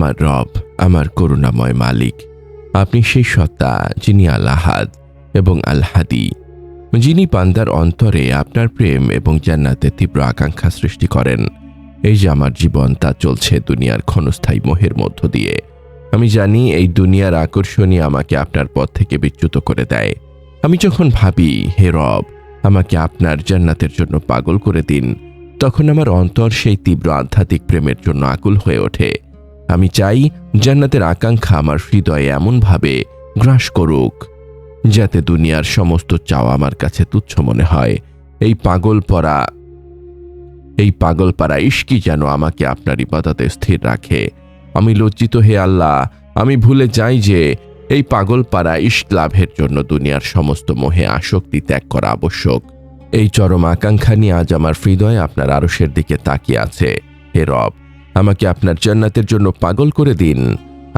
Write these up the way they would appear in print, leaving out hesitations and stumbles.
আমার রব, আমার করুণাময় মালিক, আপনি সেই সত্তা যিনি আল আহাদ এবং আল হাদি, যিনি বান্দার অন্তরে আপনার প্রেম এবং জান্নাতের তীব্র আকাঙ্ক্ষা সৃষ্টি করেন। এই যে আমার জীবন, তা চলছে দুনিয়ার ক্ষণস্থায়ী মোহের মধ্য দিয়ে। আমি জানি এই দুনিয়ার আকর্ষণই আমাকে আপনার পথ থেকে বিচ্যুত করে দেয়। আমি যখন ভাবি, হে রব, আমাকে আপনার জান্নাতের জন্য পাগল করে দিন, তখন আমার অন্তর সেই তীব্র আধ্যাত্মিক প্রেমের জন্য আকুল হয়ে ওঠে। আমি চাই জান্নাতের আকাঙ্ক্ষা আমার হৃদয়ে এমনভাবে গ্রাস করুক যাতে দুনিয়ার সমস্ত চাওয়া আমার কাছে তুচ্ছ মনে হয়। এই পাগল পারা ইশকি যেন আমাকে আপনার ইবাদতে স্থির রাখে। আমি লজ্জিত, হে আল্লাহ, আমি ভুলে যাই যে এই পাগল পারা ইশক লাভের জন্য দুনিয়ার সমস্ত মোহে আসক্তি ত্যাগ করা আবশ্যক। এই চরম আকাঙ্ক্ষা নিয়ে আজ আমার হৃদয় আপনার আরশের দিকে তাকিয়ে আছে। হে রব, আমাকে আপনার জান্নাতের জন্য পাগল করে দিন।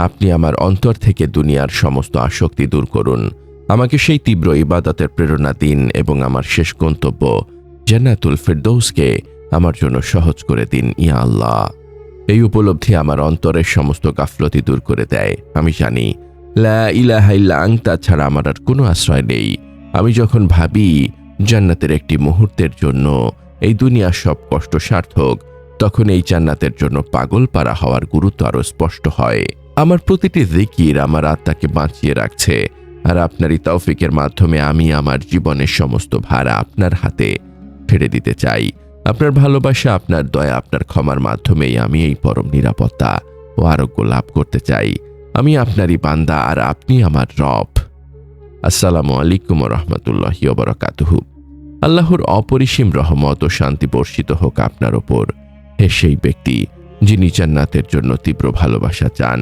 আপনি আমার অন্তর থেকে দুনিয়ার সমস্ত আসক্তি দূর করুন। আমাকে সেই তীব্র ইবাদতের প্রেরণা দিন এবং আমার শেষ গন্তব্য জান্নাতুল ফিরদৌসকে আমার জন্য সহজ করে দিন, ইয়া আল্লাহ। এই উপলব্ধি আমার অন্তরের সমস্ত গাফলতি দূর করে দেয়। আমি জানি লা ইলাহা ইল্লা আনতা ছাড়া আমার আর কোনো আশ্রয় নেই। আমি যখন ভাবি জান্নাতের একটি মুহূর্তের জন্য এই দুনিয়ার সব কষ্ট সার্থক, তখন এই জান্নাতের জন্য পাগল পারা হওয়ার গুরুত্ব আরো স্পষ্ট হয়। আমার প্রতিটি জিকির আমার আত্মাকে বাঁচিয়ে রাখছে, আর আপনারই তৌফিকের মাধ্যমে আমি আমার জীবনের সমস্ত ভার আপনার হাতে ছেড়ে দিতে চাই। আপনার ভালোবাসা, আপনার দয়া, আপনার ক্ষমার মাধ্যমেই আমি এই পরম নিরাপত্তা ও আরোগ্য লাভ করতে চাই। আমি আপনারই বান্দা, আর আপনি আমার রব। আসসালামু আলাইকুম ওয়া রাহমাতুল্লাহি ওয়া বারাকাতুহু। আল্লাহর অপরিসীম রহমত ও শান্তি বর্ষিত হোক আপনার ওপর, হে সেই ব্যক্তি যিনি জান্নাতের জন্য তীব্র ভালোবাসা চান।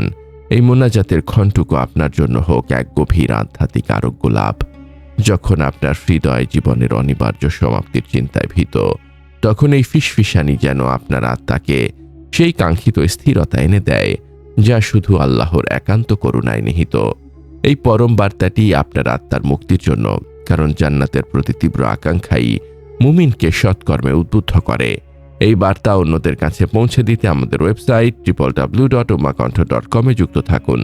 এই মোনাজাতের ক্ষণটুকু আপনার জন্য হোক এক গভীর আধ্যাত্মিক আরোগ্য লাভ। যখন আপনার হৃদয় জীবনের অনিবার্য সমাপ্তির চিন্তায় ভীত, তখন এই ফিসফিসানি যেন আপনার আত্মাকে সেই কাঙ্ক্ষিত স্থিরতা এনে দেয়, যা শুধু আল্লাহর একান্ত করুণায় নিহিত। এই পরম বার্তাটি আপনার আত্মার মুক্তির জন্য, কারণ জান্নাতের প্রতি তীব্র আকাঙ্ক্ষাই মুমিনকে সৎকর্মে উদ্বুদ্ধ করে। এই বার্তা অন্যদের কাছে পৌঁছে দিতে আমাদের ওয়েবসাইট www.ummahkonth.com যুক্ত থাকুন।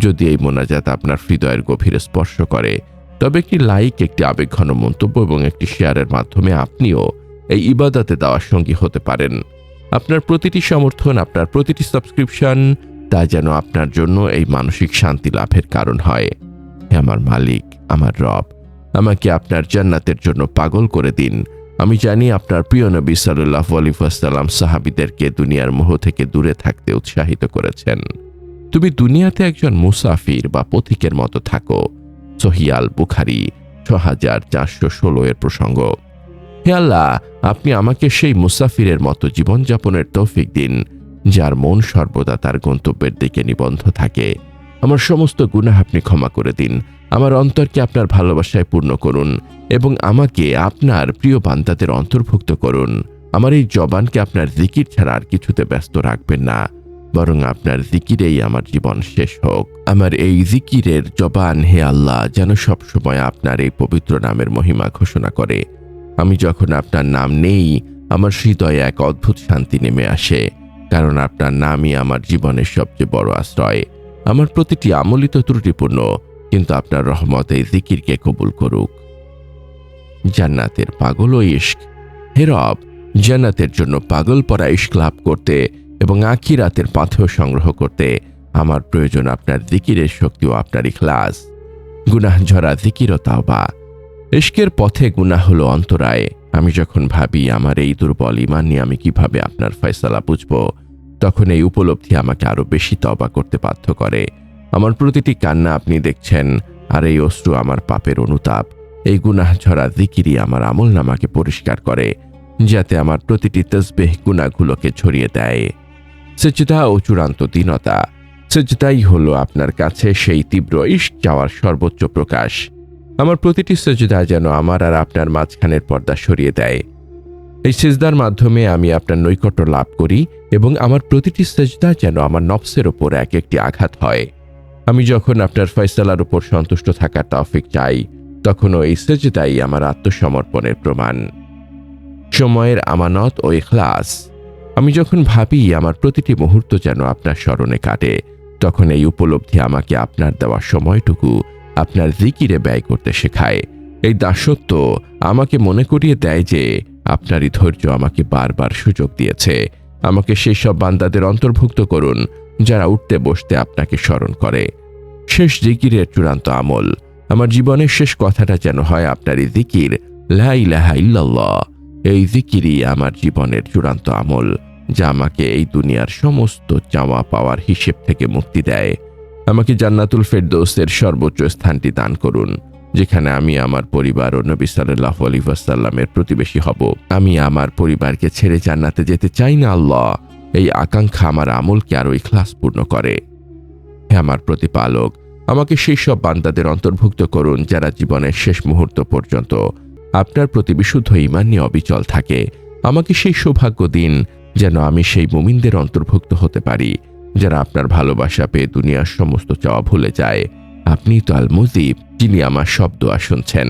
যদি এই মোনাজাত আপনার হৃদয়ের গভীরে স্পর্শ করে, তবে একটি লাইক, একটি আবেগঘন মন্তব্য এবং একটি শেয়ারের মাধ্যমে আপনিও এই ইবাদতে দেওয়ার সঙ্গী হতে পারেন। আপনার প্রতিটি সমর্থন, আপনার প্রতিটি সাবস্ক্রিপশন, তা যেন আপনার জন্য এই মানসিক শান্তি লাভের কারণ হয়। হে আমার মালিক, আমার রব, আমাকে আপনার জান্নাতের জন্য পাগল করে দিন। আমি জানি আপনার প্রিয় নবী সাল্লাল্লাহু আলাইহি ওয়াসাল্লাম সাহাবীদেরকে দুনিয়ার মোহ থেকে দূরে থাকতে উৎসাহিত করেছেন। তুমি দুনিয়াতে একজন মুসাফির বা পথিকের মতো থাকো। সহিহ আল বুখারী 6416 এর প্রসঙ্গ। হে আল্লাহ, আপনি আমাকে সেই মুসাফিরের মতো জীবনযাপনের তৌফিক দিন, যার মন সর্বদা তার গন্তব্যের দিকে নিবদ্ধ থাকে। আমার সমস্ত গুনাহ আপনি ক্ষমা করে দিন। আমার অন্তরকে আপনার ভালোবাসায় পূর্ণ করুন এবং আমাকে আপনার প্রিয় বান্দাদের অন্তর্ভুক্ত করুন। আমার এই জবানকে আপনার জিকির ছাড়া আর কিছুতে ব্যস্ত রাখবেন না, বরং আপনার জিকিরেই আমার জীবন শেষ হোক। আমার এই জিকিরের জবান, হে আল্লাহ, যেন সবসময় আপনার এই পবিত্র নামের মহিমা ঘোষণা করে। আমি যখন আপনার নাম নেই, আমার হৃদয়ে এক অদ্ভুত শান্তি নেমে আসে, কারণ আপনার নামই আমার জীবনের সবচেয়ে বড় আশ্রয়। আমার প্রতিটি আমলিত ত্রুটিপূর্ণ, কিন্তু আপনার রহমত এই জিকিরকে কবুল করুক। জান্নাতের পাগল ও ইশক। হে রব, জান্নাতের জন্য পাগল পরা ইশক লাভ করতে এবং আখিরাতের পাথেয় সংগ্রহ করতে আমার প্রয়োজন আপনার জিকিরের শক্তি ও আপনার ইখলাস। গুনাহ ঝরা জিকির ও তাওবা। ইশকের পথে গুনাহ হলো অন্তরায়। আমি যখন ভাবি আমার এই দুর্বল ঈমান নিয়ে আমি কিভাবে আপনার ফয়সালা বুঝব, তখন এই উপলব্ধি আমাকে আরো বেশি তওবা করতে বাধ্য করে। আমার প্রতিটি কান্না আপনি দেখছেন, আর এই অশ্রু আমার পাপের অনুতাপ। এই গুনাহ ঝরা জিকিরই আমার আমলনামাকে পরিষ্কার করে, যাতে আমার প্রতিটি তাসবিহ গুনাহগুলোকে ছড়িয়ে দেয়। সিজদা ও চূড়ান্ত দীনতা। সিজদাই হলো আপনার কাছে সেই তীব্র ইশক চাওয়ার সর্বোচ্চ প্রকাশ। আমার প্রতিটি সিজদা যেন আমার আর আপনার মাঝখানের পর্দা সরিয়ে দেয়। এই সিজদার মাধ্যমে আমি আপনার নৈকট্য লাভ করি এবং আমার প্রতিটি সিজদা যেন আমার নফসের ওপর এক একটি আঘাত হয়। আমি যখন আপনার ফয়সালার উপর সন্তুষ্ট থাকার তৌফিক চাই, তখনও এই সিজদাই আমার আত্মসমর্পণের প্রমাণ। সময়ের আমানত ও ইখলাস। আমি যখন ভাবি আমার প্রতিটি মুহূর্ত যেন আপনার স্মরণে কাটে, তখন এই উপলব্ধি আমাকে আপনার দেওয়া সময়টুকু আপনার জিকিরে ব্যয় করতে শেখায়। এই দাসত্ব আমাকে মনে করিয়ে দেয় যে আপনারই ধৈর্য আমাকে বারবার সুযোগ দিয়েছে। আমাকে সেই সব বান্দাদের অন্তর্ভুক্ত করুন যারা উঠতে বসতে আপনাকে স্মরণ করে। শেষ জিকিরের চূড়ান্ত আমল, আমার জীবনের শেষ কথাটা যেন হয় আপনারই জিকির, লা ইলাহা ইল্লাল্লাহ। এই জিকিরই আমার জীবনের চূড়ান্ত আমল, যা আমাকে এই দুনিয়ার সমস্ত চাওয়া পাওয়ার হিসেব থেকে মুক্তি দেয়। আমাকে জান্নাতুল ফেরদৌসের সর্বোচ্চ স্থানটি দান করুন, যেখানে আমি আমার পরিবার ও নবী সাল্লাল্লাহু আলাইহি ওয়াসাল্লামের প্রতিবেশী হব। আমি আমার পরিবারকে ছেড়ে জান্নাতে যেতে চাই না আল্লাহ। এই আকাঙ্ক্ষা আমার আমলকে আরো ইখলাসপূর্ণ করে। হে আমার প্রতিপালক, আমাকে সেই সব বান্দাদের অন্তর্ভুক্ত করুন যারা জীবনের শেষ মুহূর্ত পর্যন্ত আপনার প্রতি বিশুদ্ধ ঈমান নিয়ে অবিচল থাকে। আমাকে সেই সৌভাগ্য দিন যেন আমি সেই মুমিনদের অন্তর্ভুক্ত হতে পারি যারা আপনার ভালোবাসা পেয়ে দুনিয়ার সমস্ত চাওয়া ভুলে যায়। আপনি তো আল মুজিব, যিনি আমার সব দোয়া শুনছেন।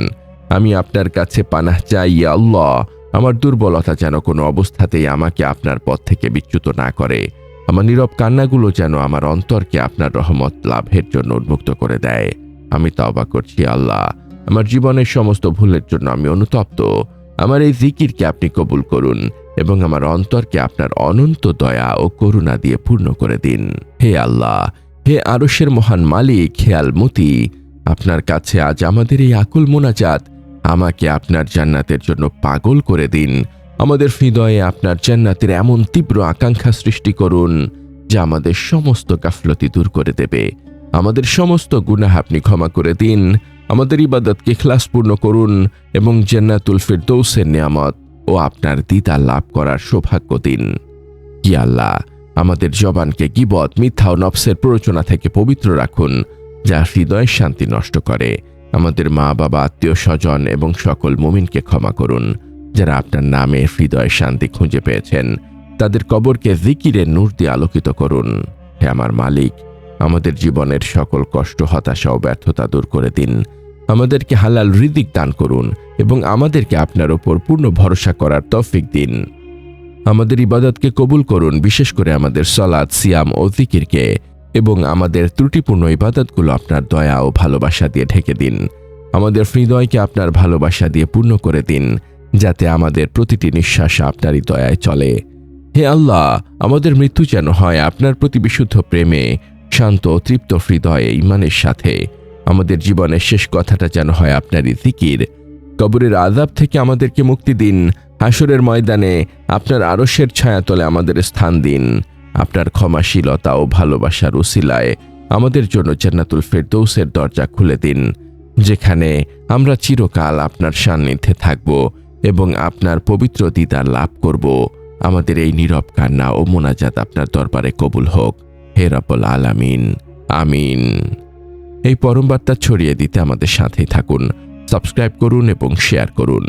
আমি আপনার কাছে পানাহ চাই, ইয়া আল্লাহ। আমার দুর্বলতা যেন কোনো অবস্থাতেই আমাকে আপনার পথ থেকে বিচ্যুত না করে। আমার নীরব কান্নাগুলো যেন আমার অন্তরকে আপনার রহমত লাভের জন্য উন্মুক্ত করে দেয়। আমি তওবা করছি আল্লাহ, আমার জীবনের সমস্ত ভুলের জন্য আমি অনুতপ্ত। আমার এই জিকিরকে আপনি কবুল করুন এবং আমার অন্তরকে আপনার অনন্ত দয়া ও করুণা দিয়ে পূর্ণ করে দিন। হে আল্লাহ, হে আরশের মহান মালিক, হে আল মুতি, আপনার কাছে আজ আমাদের এই আকুল মোনাজাত। আমাকে আপনার জান্নাতের জন্য পাগল করে দিন। আমাদের হৃদয়ে আপনার জান্নাতের এমন তীব্র আকাঙ্ক্ষা সৃষ্টি করুন যা আমাদের সমস্ত গাফলতি দূর করে দেবে। আমাদের সমস্ত গুনাহ আপনি ক্ষমা করে দিন। আমাদের ইবাদতকে ইখলাসপূর্ণ করুন এবং জান্নাতুল ফিরদৌসের নিয়ামত ও আপনার দিদার লাভ করার সৌভাগ্য দিন। কি আল্লাহ, আমাদের জবানকে গীবত, মিথ্যা ও নফসের প্ররোচনা থেকে পবিত্র রাখুন, যা হৃদয়ের শান্তি নষ্ট করে। আমাদের মা বাবা, আত্মীয় স্বজন এবং সকল মুমিনকে ক্ষমা করুন যারা আপনার নামে হৃদয়ের শান্তি খুঁজে পেয়েছেন। তাদের কবরকে জিকিরের নূর দিয়ে আলোকিত করুন। হে আমার মালিক, আমাদের জীবনের সকল কষ্ট, হতাশা ও ব্যর্থতা দূর করে দিন। আমাদেরকে হালাল রিজিক দান করুন এবং আমাদেরকে আপনার ওপর পূর্ণ ভরসা করার তৌফিক দিন। আমাদের ইবাদতকে কবুল করুন, বিশেষ করে আমাদের সালাত, সিয়াম ও জিকিরকে, এবং আমাদের ত্রুটিপূর্ণ ইবাদতগুলো আপনার দয়া ও ভালোবাসা দিয়ে ঢেকে দিন। আমাদের হৃদয়কে আপনার ভালোবাসা দিয়ে পূর্ণ করে দিন, যাতে আমাদের প্রতিটি নিঃশ্বাস আপনারই দয়ায় চলে। হে আল্লাহ, আমাদের মৃত্যু যেন হয় আপনার প্রতি বিশুদ্ধ প্রেমে, শান্ত ও তৃপ্ত হৃদয়ে ঈমানের সাথে। আমাদের জীবনের শেষ কথাটা যেন হয় আপনারই জিকির। কবরের আযাব থেকে আমাদেরকে মুক্তি দিন। হাসরের ময়দানে আপনার আরশের ছায়াতলে আমাদের স্থান দিন। আপনার ক্ষমাশীলতা ও ভালোবাসার উসিলায় আমাদের জন্য জান্নাতুল ফেরদৌসের দরজা খুলে দিন, যেখানে আমরা চিরকাল আপনার সান্নিধ্যে থাকব এবং আপনার পবিত্র দিদার লাভ করব। আমাদের এই নীরব কান্না ও মোনাজাত আপনার দরবারে কবুল হোক। হে রব্বুল আলামিন, আমিন। এই পরম বার্তা ছড়িয়ে দিতে আমাদের সাথেই থাকুন। সাবস্ক্রাইব করুন এবং শেয়ার করুন।